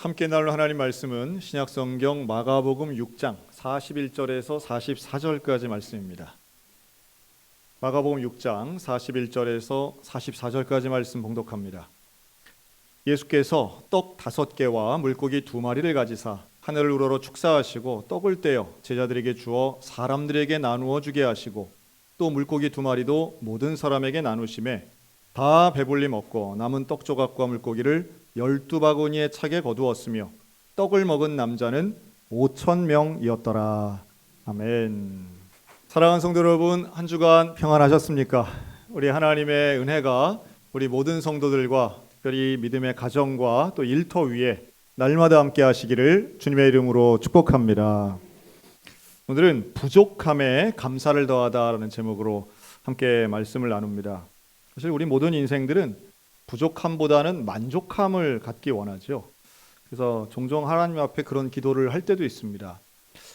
함께 나눌 하나님 말씀은 신약성경 마가복음 6장 41절에서 44절까지 말씀입니다. 마가복음 6장 41절에서 44절까지 말씀 봉독합니다. 예수께서 떡 5개와 물고기 2마리를 가지사 하늘을 우러러 축사하시고 떡을 떼어 제자들에게 주어 사람들에게 나누어 주게 하시고 또 물고기 2마리도 모든 사람에게 나누시매 다 배불리 먹고 남은 떡 조각과 물고기를 12바구니에 차게 거두었으며 떡을 먹은 남자는 5,000명이었더라. 아멘. 사랑하는 성도 여러분, 한 주간 평안하셨습니까? 우리 하나님의 은혜가 우리 모든 성도들과 특별히 믿음의 가정과 또 일터 위에 날마다 함께 하시기를 주님의 이름으로 축복합니다. 오늘은 부족함에 감사를 더하다라는 제목으로 함께 말씀을 나눕니다. 사실 우리 모든 인생들은 부족함보다는 만족함을 갖기 원하죠. 그래서 종종 하나님 앞에 그런 기도를 할 때도 있습니다.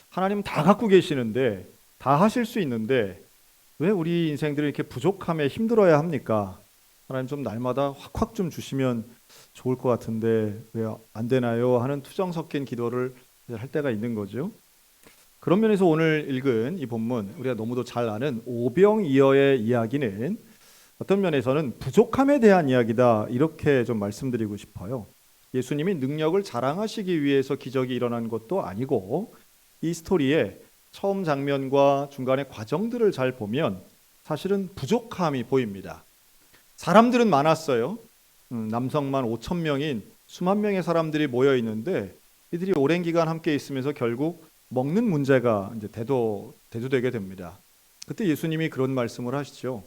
하나님 다 갖고 계시는데, 다 하실 수 있는데 왜 우리 인생들이 이렇게 부족함에 힘들어야 합니까? 하나님 좀 날마다 확확 좀 주시면 좋을 것 같은데 왜 안 되나요? 하는 투정 섞인 기도를 할 때가 있는 거죠. 그런 면에서 오늘 읽은 이 본문, 우리가 너무도 잘 아는 오병이어의 이야기는 어떤 면에서는 부족함에 대한 이야기다, 이렇게 좀 말씀드리고 싶어요. 예수님이 능력을 자랑하시기 위해서 기적이 일어난 것도 아니고, 이 스토리의 처음 장면과 중간의 과정들을 잘 보면 사실은 부족함이 보입니다. 사람들은 많았어요. 남성만 5,000명인 수만 명의 사람들이 모여 있는데 이들이 오랜 기간 함께 있으면서 결국 먹는 문제가 이제 대두되게 됩니다. 그때 예수님이 그런 말씀을 하시죠.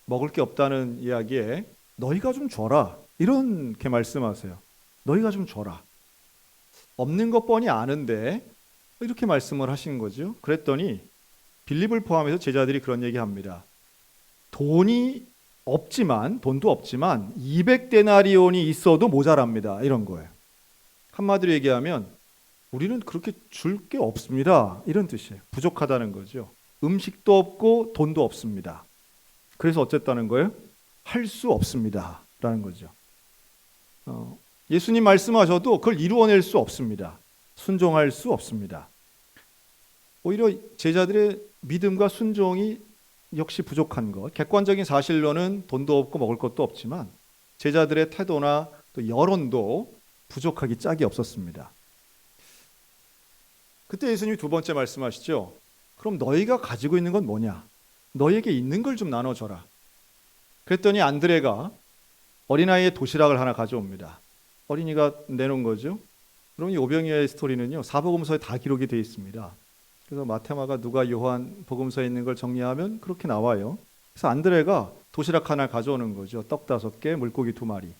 먹을 게 없다는 이야기에 너희가 좀 줘라, 이렇게 말씀하세요. 너희가 좀 줘라. 없는 것 뻔히 아는데 이렇게 말씀을 하신 거죠. 그랬더니 빌립을 포함해서 제자들이 그런 얘기합니다. 돈도 없지만 200데나리온이 있어도 모자랍니다, 이런 거예요. 한마디로 얘기하면 우리는 그렇게 줄 게 없습니다, 이런 뜻이에요. 부족하다는 거죠. 음식도 없고 돈도 없습니다. 그래서 어쨌다는 거예요? 할 수 없습니다 라는 거죠. 예수님 말씀하셔도 그걸 이루어낼 수 없습니다. 순종할 수 없습니다. 오히려 제자들의 믿음과 순종이 역시 부족한 것, 객관적인 사실로는 돈도 없고 먹을 것도 없지만 제자들의 태도나 또 여론도 부족하기 짝이 없었습니다. 그때 예수님이 두 번째 말씀하시죠. 그럼 너희가 가지고 있는 건 뭐냐? 너희에게 있는 걸 좀 나눠줘라. 그랬더니 안드레가 어린아이의 도시락을 하나 가져옵니다. 어린이가 내놓은 거죠. 그럼 이 오병이어의 스토리는요, 사복음서에 다 기록이 되어 있습니다. 그래서 마태마가 누가 요한 복음서에 있는 걸 정리하면 그렇게 나와요. 그래서 안드레가 도시락 하나 가져오는 거죠. 떡 5개, 물고기 2마리.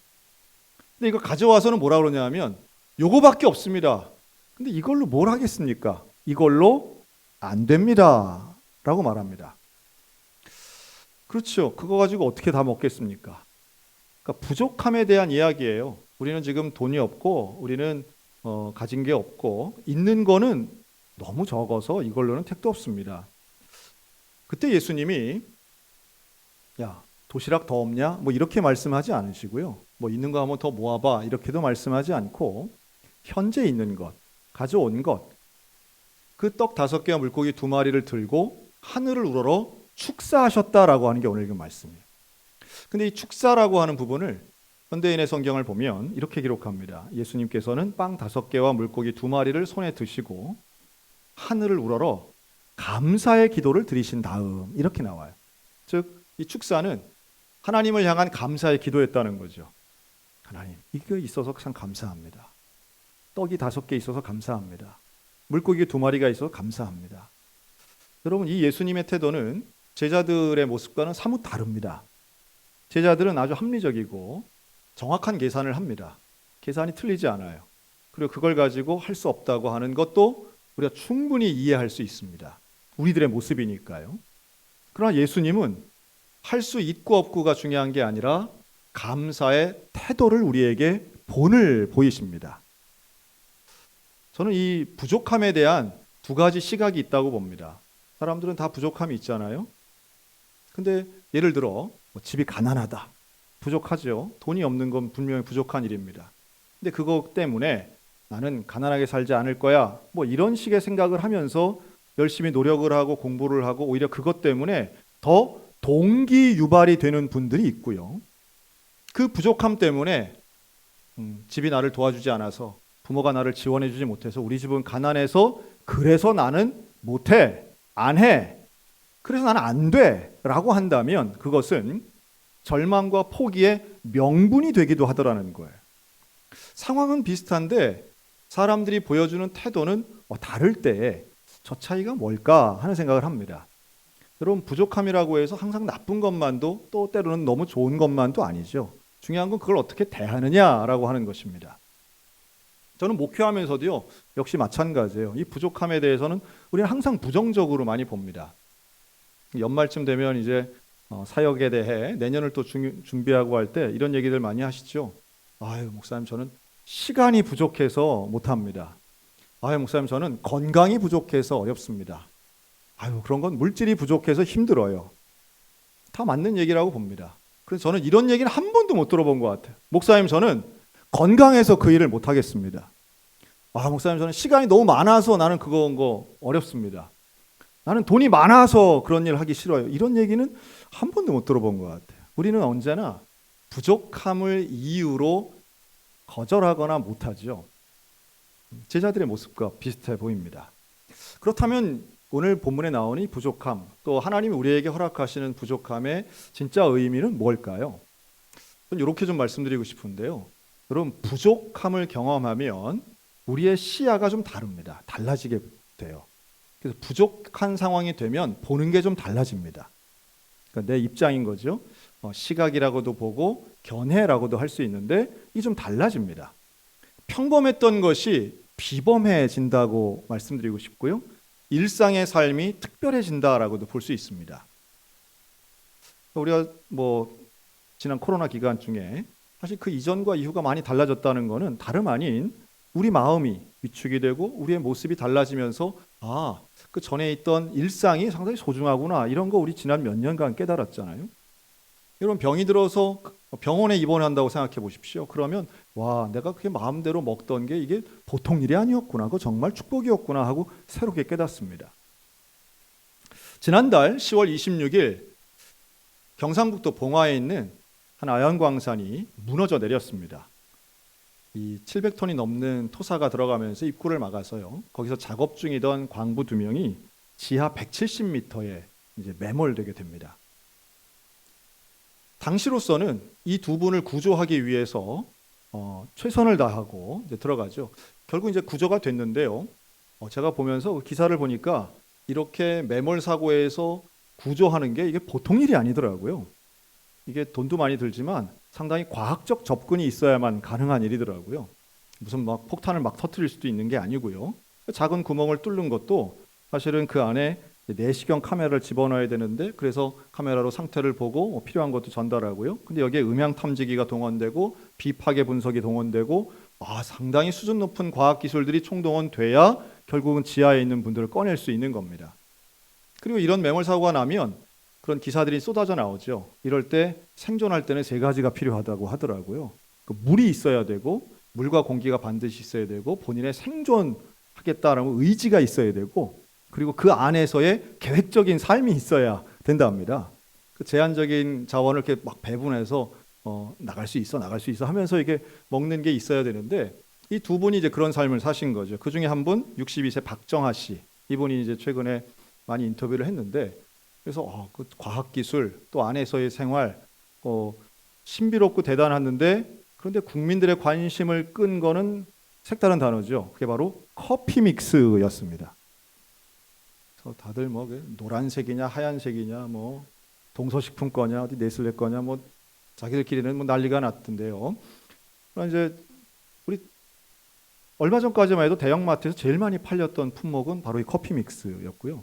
근데 이거 가져와서는 뭐라 그러냐면 요거밖에 없습니다. 근데 이걸로 뭘 하겠습니까? 이걸로 안 됩니다 라고 말합니다. 그렇죠. 그거 가지고 어떻게 다 먹겠습니까? 그러니까 부족함에 대한 이야기예요. 우리는 지금 돈이 없고 우리는 가진 게 없고 있는 거는 너무 적어서 이걸로는 택도 없습니다. 그때 예수님이 야, 도시락 더 없냐? 뭐 이렇게 말씀하지 않으시고요. 뭐 있는 거 한번 더 모아봐, 이렇게도 말씀하지 않고 현재 있는 것, 가져온 것, 그 떡 5개와 물고기 2마리를 들고 하늘을 우러러 축사하셨다라고 하는 게 오늘 읽은 말씀이에요. 근데 이 축사라고 하는 부분을 현대인의 성경을 보면 이렇게 기록합니다. 예수님께서는 빵 5개와 물고기 2마리를 손에 드시고 하늘을 우러러 감사의 기도를 드리신 다음, 이렇게 나와요. 즉 이 축사는 하나님을 향한 감사의 기도였다는 거죠. 하나님, 이거 있어서 참 감사합니다. 떡이 5개 있어서 감사합니다. 물고기 2마리가 있어서 감사합니다. 여러분, 이 예수님의 태도는 제자들의 모습과는 사뭇 다릅니다. 제자들은 아주 합리적이고 정확한 계산을 합니다. 계산이 틀리지 않아요. 그리고 그걸 가지고 할 수 없다고 하는 것도 우리가 충분히 이해할 수 있습니다. 우리들의 모습이니까요. 그러나 예수님은 할 수 있고 없고가 중요한 게 아니라 감사의 태도를 우리에게 본을 보이십니다. 저는 이 부족함에 대한 2가지 시각이 있다고 봅니다. 사람들은 다 부족함이 있잖아요. 근데 예를 들어 집이 가난하다. 부족하죠. 돈이 없는 건 분명히 부족한 일입니다. 근데 그것 때문에 나는 가난하게 살지 않을 거야. 뭐 이런 식의 생각을 하면서 열심히 노력을 하고 공부를 하고 오히려 그것 때문에 더 동기 유발이 되는 분들이 있고요. 그 부족함 때문에 집이 나를 도와주지 않아서, 부모가 나를 지원해 주지 못해서, 우리 집은 가난해서 그래서 나는 못해, 안 해, 그래서 나는 안 돼 라고 한다면 그것은 절망과 포기의 명분이 되기도 하더라는 거예요. 상황은 비슷한데 사람들이 보여주는 태도는 다를 때 저 차이가 뭘까 하는 생각을 합니다. 여러분, 부족함이라고 해서 항상 나쁜 것만도, 또 때로는 너무 좋은 것만도 아니죠. 중요한 건 그걸 어떻게 대하느냐라고 하는 것입니다. 저는 목회하면서도요, 역시 마찬가지예요. 이 부족함에 대해서는 우리는 항상 부정적으로 많이 봅니다. 연말쯤 되면 이제 사역에 대해 내년을 또 준비하고 할 때 이런 얘기들 많이 하시죠. 아유, 목사님, 저는 시간이 부족해서 못합니다. 아유, 목사님, 저는 건강이 부족해서 어렵습니다. 아유, 그런 건 물질이 부족해서 힘들어요. 다 맞는 얘기라고 봅니다. 그래서 저는 이런 얘기는 한 번도 못 들어본 것 같아요. 목사님, 저는 건강해서 그 일을 못 하겠습니다. 아, 목사님, 저는 시간이 너무 많아서 나는 그거 어렵습니다. 나는 돈이 많아서 그런 일 하기 싫어요. 이런 얘기는 한 번도 못 들어본 것 같아요. 우리는 언제나 부족함을 이유로 거절하거나 못하죠. 제자들의 모습과 비슷해 보입니다. 그렇다면 오늘 본문에 나오는 이 부족함, 또 하나님이 우리에게 허락하시는 부족함의 진짜 의미는 뭘까요? 저는 이렇게 좀 말씀드리고 싶은데요. 여러분, 부족함을 경험하면 우리의 시야가 좀 다릅니다. 달라지게 돼요. 그래서 부족한 상황이 되면 보는 게 좀 달라집니다. 그러니까 내 입장인 거죠. 시각이라고도 보고 견해라고도 할 수 있는데 이게 좀 달라집니다. 평범했던 것이 비범해진다고 말씀드리고 싶고요. 일상의 삶이 특별해진다라고도 볼 수 있습니다. 우리가 지난 코로나 기간 중에 사실 그 이전과 이후가 많이 달라졌다는 것은 다름 아닌 우리 마음이 위축이 되고 우리의 모습이 달라지면서 그 전에 있던 일상이 상당히 소중하구나, 이런 거 우리 지난 몇 년간 깨달았잖아요. 여러분, 병이 들어서 병원에 입원한다고 생각해 보십시오. 그러면 내가 그게 마음대로 먹던 게 이게 보통 일이 아니었구나, 그거 정말 축복이었구나 하고 새롭게 깨닫습니다. 지난달 10월 26일 경상북도 봉화에 있는 한 아연광산이 무너져 내렸습니다. 이 700톤이 넘는 토사가 들어가면서 입구를 막아서요, 거기서 작업 중이던 광부 2명이 지하 170m에 이제 매몰되게 됩니다. 당시로서는 이 두 분을 구조하기 위해서 최선을 다하고 이제 들어가죠. 결국 이제 구조가 됐는데요. 제가 보면서 기사를 보니까 이렇게 매몰 사고에서 구조하는 게 이게 보통 일이 아니더라고요. 이게 돈도 많이 들지만 상당히 과학적 접근이 있어야만 가능한 일이더라고요. 무슨 폭탄을 터뜨릴 수도 있는 게 아니고요. 작은 구멍을 뚫는 것도 사실은 그 안에 내시경 카메라를 집어넣어야 되는데, 그래서 카메라로 상태를 보고 필요한 것도 전달하고요. 근데 여기에 음향 탐지기가 동원되고 비파괴 분석이 동원되고 상당히 수준 높은 과학 기술들이 총동원돼야 결국은 지하에 있는 분들을 꺼낼 수 있는 겁니다. 그리고 이런 매몰 사고가 나면 그런 기사들이 쏟아져 나오죠. 이럴 때 생존할 때는 3가지가 필요하다고 하더라고요. 물이 있어야 되고, 물과 공기가 반드시 있어야 되고, 본인의 생존하겠다라는 의지가 있어야 되고, 그리고 그 안에서의 계획적인 삶이 있어야 된다 합니다. 그 제한적인 자원을 이렇게 막 배분해서 나갈 수 있어 하면서 이게 먹는 게 있어야 되는데, 이 두 분이 이제 그런 삶을 사신 거죠. 그 중에 한 분, 62세 박정하 씨, 이분이 이제 최근에 많이 인터뷰를 했는데, 그래서 그 과학기술 또 안에서의 생활 신비롭고 대단했는데, 그런데 국민들의 관심을 끈 거는 색다른 단어죠. 그게 바로 커피 믹스였습니다. 그래서 다들 노란색이냐 하얀색이냐 동서식품 거냐 어디 네슬레 거냐 자기들끼리는 난리가 났던데요. 이제 우리 얼마 전까지만 해도 대형마트에서 제일 많이 팔렸던 품목은 바로 이 커피 믹스였고요.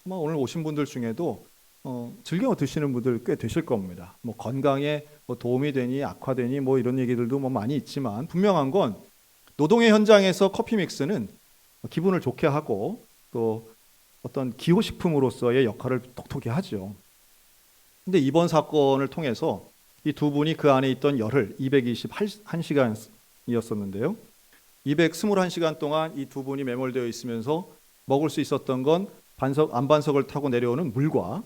아마 오늘 오신 분들 중에도 즐겨 드시는 분들 꽤 되실 겁니다. 건강에 도움이 되니 악화되니 이런 얘기들도 많이 있지만, 분명한 건 노동의 현장에서 커피 믹스는 기분을 좋게 하고 또 어떤 기호식품으로서의 역할을 톡톡히 하죠. 근데 이번 사건을 통해서 이 두 분이 그 안에 있던 열을 221시간이었었는데요. 221시간 동안 이 두 분이 매몰되어 있으면서 먹을 수 있었던 건 안반석을 타고 내려오는 물과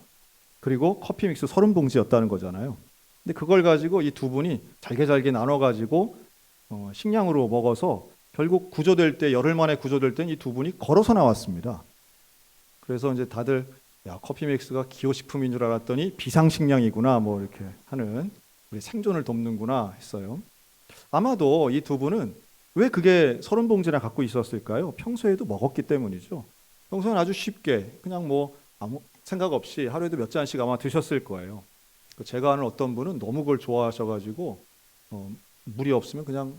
그리고 커피 믹스 30봉지였다는 거잖아요. 근데 그걸 가지고 이 두 분이 잘게 나눠가지고 식량으로 먹어서 결국 구조될 때, 열흘 만에 구조될 때 이 두 분이 걸어서 나왔습니다. 그래서 이제 다들 커피 믹스가 기호식품인 줄 알았더니 비상식량이구나 뭐 이렇게 하는, 우리 생존을 돕는구나 했어요. 아마도 이 두 분은 왜 그게 30봉지나 갖고 있었을까요? 평소에도 먹었기 때문이죠. 평소에는 아주 쉽게 그냥 뭐 아무 생각 없이 하루에도 몇 잔씩 아마 드셨을 거예요. 제가 아는 어떤 분은 너무 그걸 좋아하셔가지고 물이 없으면 그냥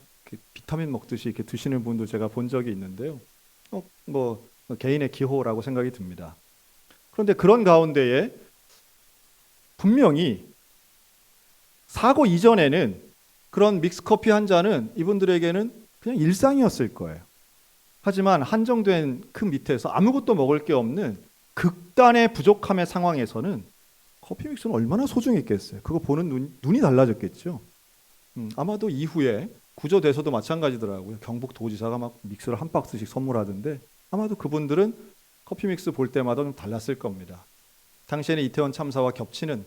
비타민 먹듯이 이렇게 드시는 분도 제가 본 적이 있는데요. 뭐 개인의 기호라고 생각이 듭니다. 그런데 그런 가운데에 분명히 사고 이전에는 그런 믹스커피 한 잔은 이분들에게는 그냥 일상이었을 거예요. 하지만 한정된 그 밑에서 아무것도 먹을 게 없는 극단의 부족함의 상황에서는 커피 믹스는 얼마나 소중했겠어요. 그거 보는 눈이 달라졌겠죠. 아마도 이후에 구조돼서도 마찬가지더라고요. 경북 도지사가 막 믹스를 한 박스씩 선물하던데 아마도 그분들은 커피 믹스 볼 때마다 좀 달랐을 겁니다. 당시에는 이태원 참사와 겹치는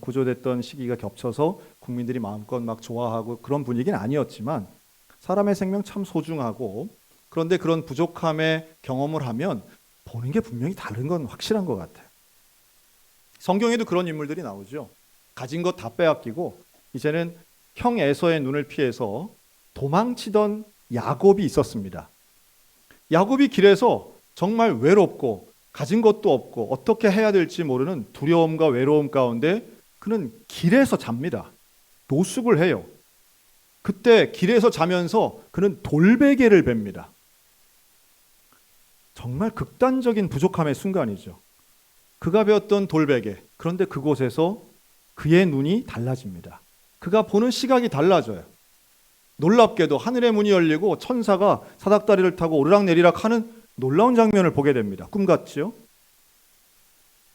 구조됐던 시기가 겹쳐서 국민들이 마음껏 막 좋아하고 그런 분위기는 아니었지만 사람의 생명 참 소중하고, 그런데 그런 부족함의 경험을 하면 보는 게 분명히 다른 건 확실한 것 같아요. 성경에도 그런 인물들이 나오죠. 가진 것 다 빼앗기고 이제는 형 에서의 눈을 피해서 도망치던 야곱이 있었습니다. 야곱이 길에서 정말 외롭고 가진 것도 없고 어떻게 해야 될지 모르는 두려움과 외로움 가운데 그는 길에서 잡니다. 노숙을 해요. 그때 길에서 자면서 그는 돌베개를 뱁니다. 정말 극단적인 부족함의 순간이죠. 그가 베었던 돌베개, 그런데 그곳에서 그의 눈이 달라집니다. 그가 보는 시각이 달라져요. 놀랍게도 하늘의 문이 열리고 천사가 사닥다리를 타고 오르락내리락 하는 놀라운 장면을 보게 됩니다. 꿈 같지요?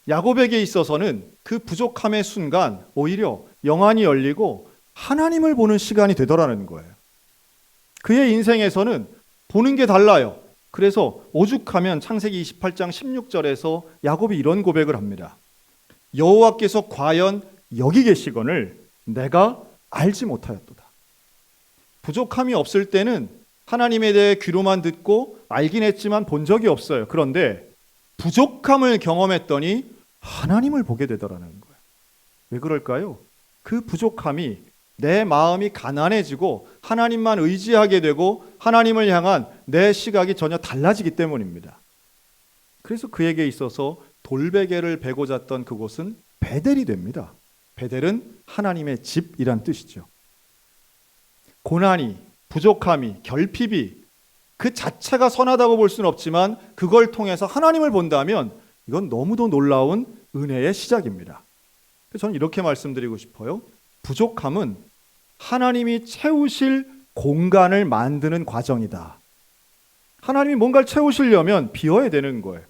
야곱에게 있어서는 그 부족함의 순간 오히려 영안이 열리고 하나님을 보는 시간이 되더라는 거예요. 그의 인생에서는 보는 게 달라요. 그래서 오죽하면 창세기 28장 16절에서 야곱이 이런 고백을 합니다. 여호와께서 과연 여기 계시거늘 내가 알지 못하였도다. 부족함이 없을 때는 하나님에 대해 귀로만 듣고 알긴 했지만 본 적이 없어요. 그런데 부족함을 경험했더니 하나님을 보게 되더라는 거예요. 왜 그럴까요? 그 부족함이 내 마음이 가난해지고 하나님만 의지하게 되고 하나님을 향한 내 시각이 전혀 달라지기 때문입니다. 그래서 그에게 있어서 돌베개를 베고 잤던 그곳은 베델이 됩니다. 베델은 하나님의 집이란 뜻이죠. 고난이, 부족함이, 결핍이 그 자체가 선하다고 볼 수는 없지만 그걸 통해서 하나님을 본다면 이건 너무도 놀라운 은혜의 시작입니다. 그래서 저는 이렇게 말씀드리고 싶어요. 부족함은 하나님이 채우실 공간을 만드는 과정이다. 하나님이 뭔가를 채우시려면 비워야 되는 거예요.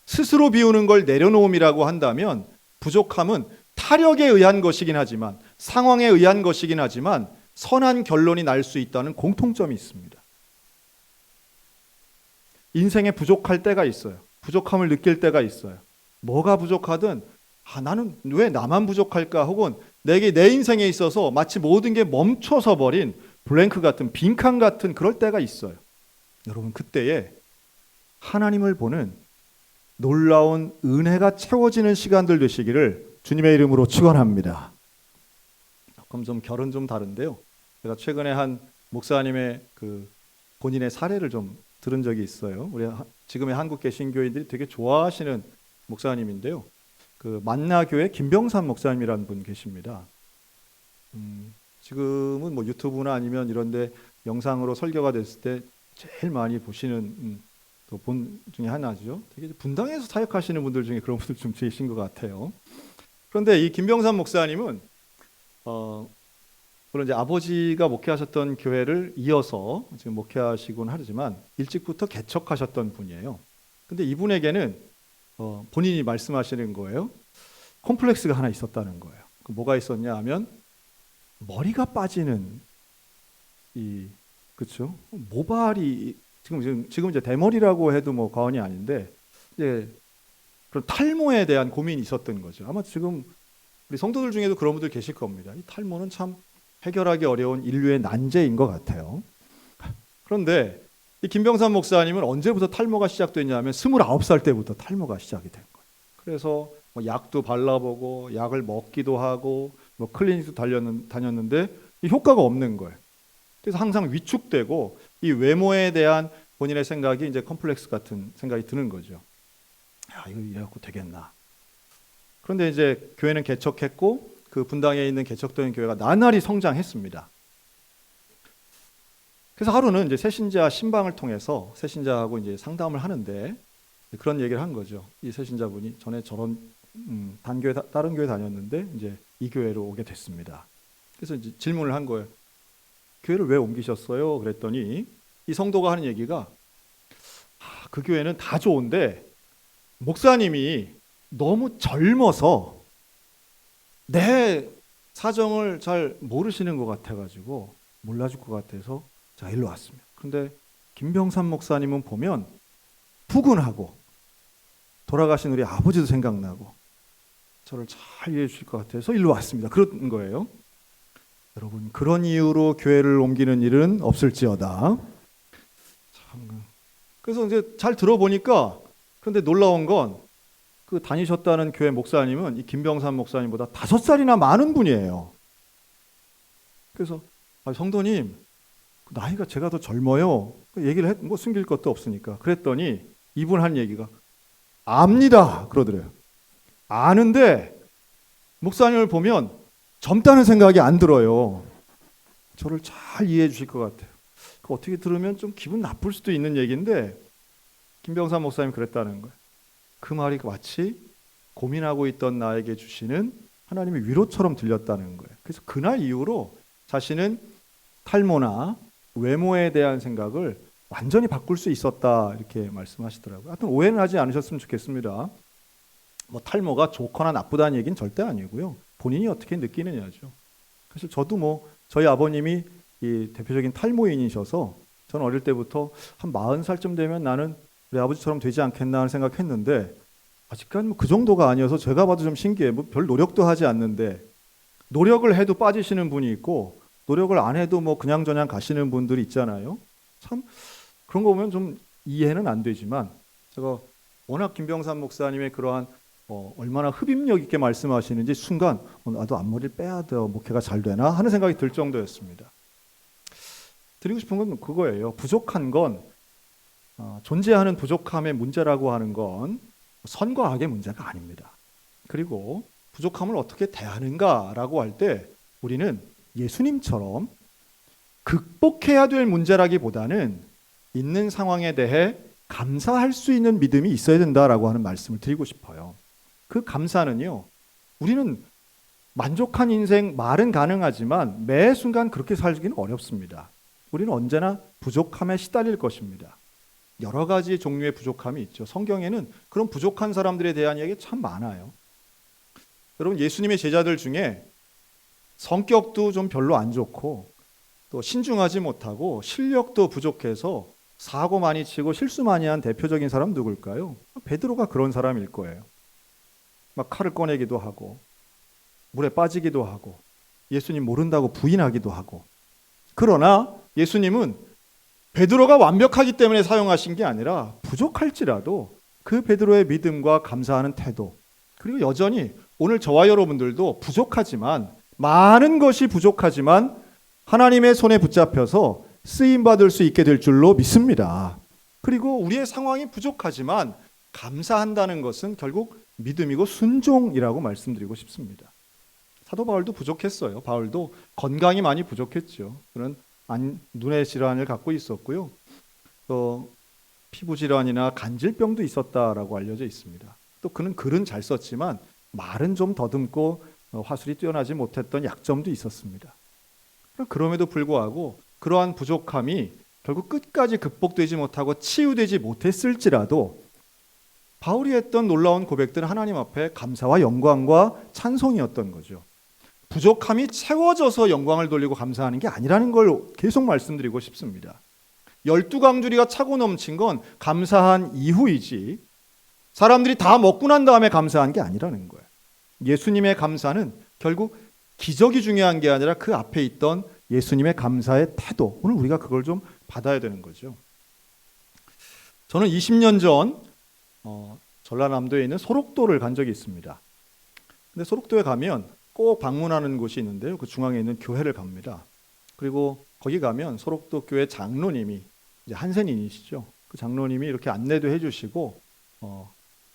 스스로 비우는 걸 내려놓음이라고 한다면 부족함은 타력에 의한 것이긴 하지만, 상황에 의한 것이긴 하지만 선한 결론이 날 수 있다는 공통점이 있습니다. 인생에 부족할 때가 있어요. 부족함을 느낄 때가 있어요. 뭐가 부족하든 나는 왜 나만 부족할까, 혹은 내게 내 인생에 있어서 마치 모든 게 멈춰서 버린 블랭크 같은, 빈칸 같은 그럴 때가 있어요. 여러분, 그때에 하나님을 보는 놀라운 은혜가 채워지는 시간들 되시기를 주님의 이름으로 축원합니다. 그럼 좀 결은 좀 다른데요. 제가 최근에 한 목사님의 그 본인의 사례를 좀 들은 적이 있어요. 우리 지금의 한국 개신교인들이 되게 좋아하시는 목사님인데요. 그 만나교회 김병삼 목사님이라는 분 계십니다. 지금은 뭐 유튜브나 아니면 이런데 영상으로 설교가 됐을 때 제일 많이 보시는 본 중에 하나죠. 되게 분당에서 사역하시는 분들 중에 그런 분들 좀 계신 것 같아요. 그런데 이 김병삼 목사님은 물론 이제 아버지가 목회하셨던 교회를 이어서 지금 목회하시곤 하지만 일찍부터 개척하셨던 분이에요. 근데 이분에게는 본인이 말씀하시는 거예요. 콤플렉스가 하나 있었다는 거예요. 뭐가 있었냐 하면 머리가 빠지는 이 그렇죠? 모발이 지금 이제 대머리라고 해도 뭐 과언이 아닌데 이제 그런 탈모에 대한 고민이 있었던 거죠. 아마 지금 우리 성도들 중에도 그런 분들 계실 겁니다. 이 탈모는 참 해결하기 어려운 인류의 난제인 것 같아요. 그런데 이 김병삼 목사님은 언제부터 탈모가 시작됐냐면 29살 때부터 탈모가 시작이 된 거예요. 그래서 뭐 약도 발라보고 약을 먹기도 하고 뭐 클리닉도 다녔는데 이 효과가 없는 거예요. 그래서 항상 위축되고 이 외모에 대한 본인의 생각이 이제 컴플렉스 같은 생각이 드는 거죠. 야, 이거 이래갖고 되겠나. 그런데 이제 교회는 개척했고 그 분당에 있는 개척된 교회가 나날이 성장했습니다. 그래서 하루는 이제 새신자 신방을 통해서 새신자하고 이제 상담을 하는데 그런 얘기를 한 거죠. 이 새신자분이 전에 저런 다른 교회 다녔는데 이제 이 교회로 오게 됐습니다. 그래서 이제 질문을 한 거예요. 교회를 왜 옮기셨어요? 그랬더니 이 성도가 하는 얘기가 그 교회는 다 좋은데 목사님이 너무 젊어서 내 사정을 잘 모르시는 것 같아가지고 몰라줄 것 같아서 자 일로 왔습니다. 그런데 김병삼 목사님은 보면 푸근하고 돌아가신 우리 아버지도 생각나고 저를 잘 이해해 주실 것 같아서 일로 왔습니다. 그런 거예요. 여러분 그런 이유로 교회를 옮기는 일은 없을지어다. 참. 그래서 이제 잘 들어보니까 그런데 놀라운 건 그 다니셨다는 교회 목사님은 이 김병삼 목사님보다 5살이나 많은 분이에요. 그래서 성도님 나이가 제가 더 젊어요. 얘기를 뭐 숨길 것도 없으니까. 그랬더니 이분 한 얘기가 압니다 그러더래요. 아는데 목사님을 보면 젊다는 생각이 안 들어요. 저를 잘 이해해 주실 것 같아요. 어떻게 들으면 좀 기분 나쁠 수도 있는 얘기인데 김병삼 목사님이 그랬다는 거예요. 그 말이 마치 고민하고 있던 나에게 주시는 하나님의 위로처럼 들렸다는 거예요. 그래서 그날 이후로 자신은 탈모나 외모에 대한 생각을 완전히 바꿀 수 있었다 이렇게 말씀하시더라고요. 하여튼 오해는 하지 않으셨으면 좋겠습니다. 뭐 탈모가 좋거나 나쁘다는 얘기는 절대 아니고요. 본인이 어떻게 느끼느냐죠. 사실 저도 뭐 저희 아버님이 이 대표적인 탈모인이셔서 저는 어릴 때부터 한 40살쯤 되면 나는 우리 아버지처럼 되지 않겠나 하는 생각했는데 아직까지 뭐 그 정도가 아니어서 제가 봐도 좀 신기해요. 뭐 별 노력도 하지 않는데 노력을 해도 빠지시는 분이 있고 노력을 안 해도 뭐 그냥저냥 가시는 분들이 있잖아요. 참 그런 거 보면 좀 이해는 안 되지만 제가 워낙 김병삼 목사님의 그러한 얼마나 흡입력 있게 말씀하시는지 순간 나도 앞머리를 빼야 돼요. 목회가 잘 되나 하는 생각이 들 정도였습니다. 드리고 싶은 건 그거예요. 부족한 건 존재하는 부족함의 문제라고 하는 건 선과 악의 문제가 아닙니다. 그리고 부족함을 어떻게 대하는가라고 할 때 우리는 예수님처럼 극복해야 될 문제라기보다는 있는 상황에 대해 감사할 수 있는 믿음이 있어야 된다라고 하는 말씀을 드리고 싶어요. 그 감사는요, 우리는 만족한 인생 말은 가능하지만 매 순간 그렇게 살기는 어렵습니다. 우리는 언제나 부족함에 시달릴 것입니다. 여러 가지 종류의 부족함이 있죠. 성경에는 그런 부족한 사람들에 대한 이야기 참 많아요. 여러분 예수님의 제자들 중에 성격도 좀 별로 안 좋고 또 신중하지 못하고 실력도 부족해서 사고 많이 치고 실수 많이 한 대표적인 사람 누굴까요? 베드로가 그런 사람일 거예요. 막 칼을 꺼내기도 하고 물에 빠지기도 하고 예수님 모른다고 부인하기도 하고. 그러나 예수님은 베드로가 완벽하기 때문에 사용하신 게 아니라 부족할지라도 그 베드로의 믿음과 감사하는 태도, 그리고 여전히 오늘 저와 여러분들도 부족하지만 많은 것이 부족하지만 하나님의 손에 붙잡혀서 쓰임받을 수 있게 될 줄로 믿습니다. 그리고 우리의 상황이 부족하지만 감사한다는 것은 결국 믿음이고 순종이라고 말씀드리고 싶습니다. 사도 바울도 부족했어요. 바울도 건강이 많이 부족했죠. 그는 눈의 질환을 갖고 있었고요. 또 피부 질환이나 간질병도 있었다라고 알려져 있습니다. 또 그는 글은 잘 썼지만 말은 좀 더듬고 화술이 뛰어나지 못했던 약점도 있었습니다. 그럼에도 불구하고 그러한 부족함이 결국 끝까지 극복되지 못하고 치유되지 못했을지라도 바울이 했던 놀라운 고백들은 하나님 앞에 감사와 영광과 찬송이었던 거죠. 부족함이 채워져서 영광을 돌리고 감사하는 게 아니라는 걸 계속 말씀드리고 싶습니다. 12강주리가 차고 넘친 건 감사한 이후이지 사람들이 다 먹고 난 다음에 감사한 게 아니라는 거예요. 예수님의 감사는 결국 기적이 중요한 게 아니라 그 앞에 있던 예수님의 감사의 태도, 오늘 우리가 그걸 좀 받아야 되는 거죠. 저는 20년 전 전라남도에 있는 소록도를 간 적이 있습니다. 근데 소록도에 가면 꼭 방문하는 곳이 있는데요. 그 중앙에 있는 교회를 갑니다. 그리고 거기 가면 소록도 교회 장로님이 이제 한센인이시죠. 그 장로님이 이렇게 안내도 해주시고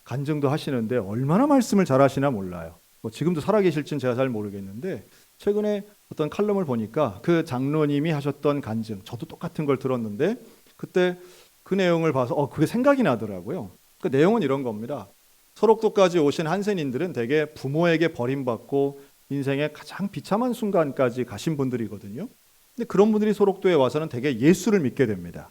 간증도 하시는데 얼마나 말씀을 잘하시나 몰라요. 뭐 지금도 살아계실지는 제가 잘 모르겠는데 최근에 어떤 칼럼을 보니까 그 장로님이 하셨던 간증, 저도 똑같은 걸 들었는데 그때 그 내용을 봐서 그게 생각이 나더라고요. 그 내용은 이런 겁니다. 소록도까지 오신 한센인들은 대개 부모에게 버림받고 인생의 가장 비참한 순간까지 가신 분들이거든요. 근데 그런 분들이 소록도에 와서는 대개 예수를 믿게 됩니다.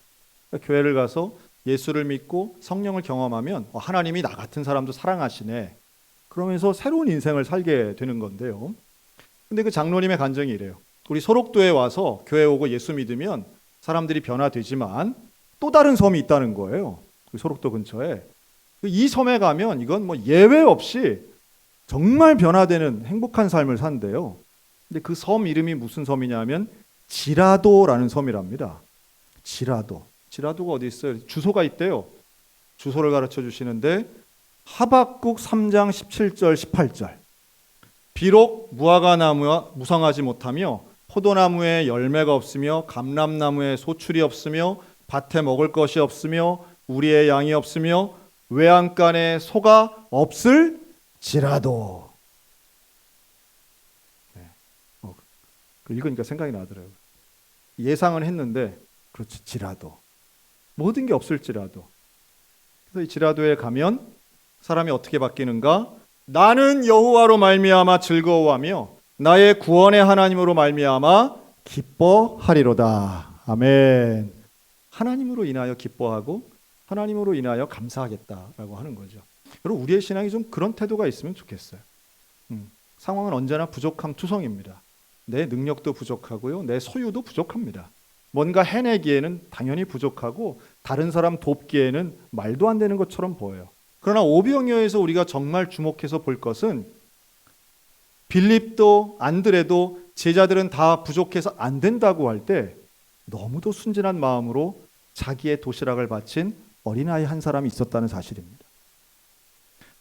그러니까 교회를 가서 예수를 믿고 성령을 경험하면 하나님이 나 같은 사람도 사랑하시네. 그러면서 새로운 인생을 살게 되는 건데요. 근데 그 장로님의 간증이 이래요. 우리 소록도에 와서 교회 오고 예수 믿으면 사람들이 변화되지만 또 다른 섬이 있다는 거예요. 그 소록도 근처에. 이 섬에 가면 이건 뭐 예외 없이 정말 변화되는 행복한 삶을 산대요. 근데 그 섬 이름이 무슨 섬이냐면 지라도라는 섬이랍니다. 지라도가 어디 있어요? 주소가 있대요. 주소를 가르쳐 주시는데 하박국 3장 17절 18절. 비록 무화과 나무와 무성하지 못하며 포도나무에 열매가 없으며 감람나무에 소출이 없으며 밭에 먹을 것이 없으며 우리의 양이 없으며 외양간에 소가 없을지라도. 읽으니까 생각이 나더라고요. 예상은 했는데 그렇지, 지라도. 모든 게 없을지라도. 그래서 이 지라도에 가면 사람이 어떻게 바뀌는가? 나는 여호와로 말미암아 즐거워하며 나의 구원의 하나님으로 말미암아 기뻐하리로다. 아멘. 하나님으로 인하여 기뻐하고 하나님으로 인하여 감사하겠다라고 하는 거죠. 여러분, 우리의 신앙이 좀 그런 태도가 있으면 좋겠어요. 상황은 언제나 부족함 투성입니다. 내 능력도 부족하고요, 내 소유도 부족합니다. 뭔가 해내기에는 당연히 부족하고 다른 사람 돕기에는 말도 안 되는 것처럼 보여요. 그러나 오병이어에서 우리가 정말 주목해서 볼 것은 빌립도 안드레도 제자들은 다 부족해서 안 된다고 할 때 너무도 순진한 마음으로 자기의 도시락을 바친 어린아이 한 사람이 있었다는 사실입니다.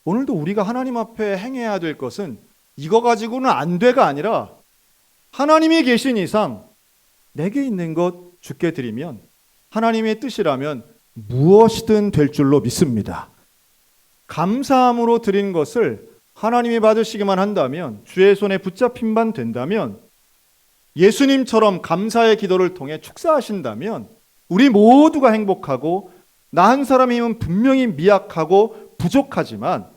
오늘도 우리가 하나님 앞에 행해야 될 것은 이거 가지고는 안 돼가 아니라 하나님이 계신 이상 내게 있는 것 주께 드리면 하나님의 뜻이라면 무엇이든 될 줄로 믿습니다. 감사함으로 드린 것을 하나님이 받으시기만 한다면, 주의 손에 붙잡힌 바 된다면, 예수님처럼 감사의 기도를 통해 축사하신다면 우리 모두가 행복하고 나 한 사람의 힘은 분명히 미약하고 부족하지만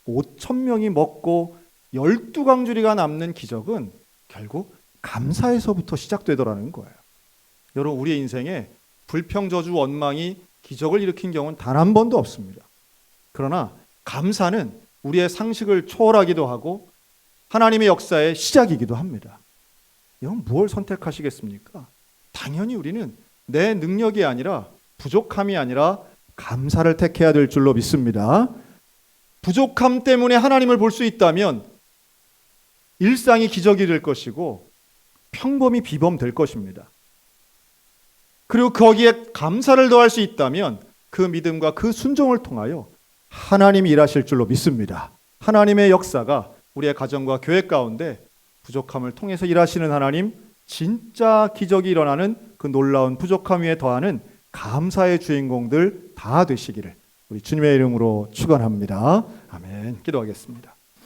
5,000명이 먹고 12강주리가 남는 기적은 결국 감사에서부터 시작되더라는 거예요. 여러분, 우리의 인생에 불평, 저주, 원망이 기적을 일으킨 경우는 단 한 번도 없습니다. 그러나 감사는 우리의 상식을 초월하기도 하고 하나님의 역사의 시작이기도 합니다. 여러분, 무엇을 선택하시겠습니까? 당연히 우리는 내 능력이 아니라, 부족함이 아니라 감사를 택해야 될 줄로 믿습니다. 부족함 때문에 하나님을 볼 수 있다면 일상이 기적이 될 것이고 평범이 비범될 것입니다. 그리고 거기에 감사를 더할 수 있다면 그 믿음과 그 순종을 통하여 하나님이 일하실 줄로 믿습니다. 하나님의 역사가 우리의 가정과 교회 가운데 부족함을 통해서 일하시는 하나님, 진짜 기적이 일어나는 그 놀라운 부족함 위에 더하는 감사의 주인공들 다 되시기를 우리 주님의 이름으로 축원합니다. 아멘. 기도하겠습니다.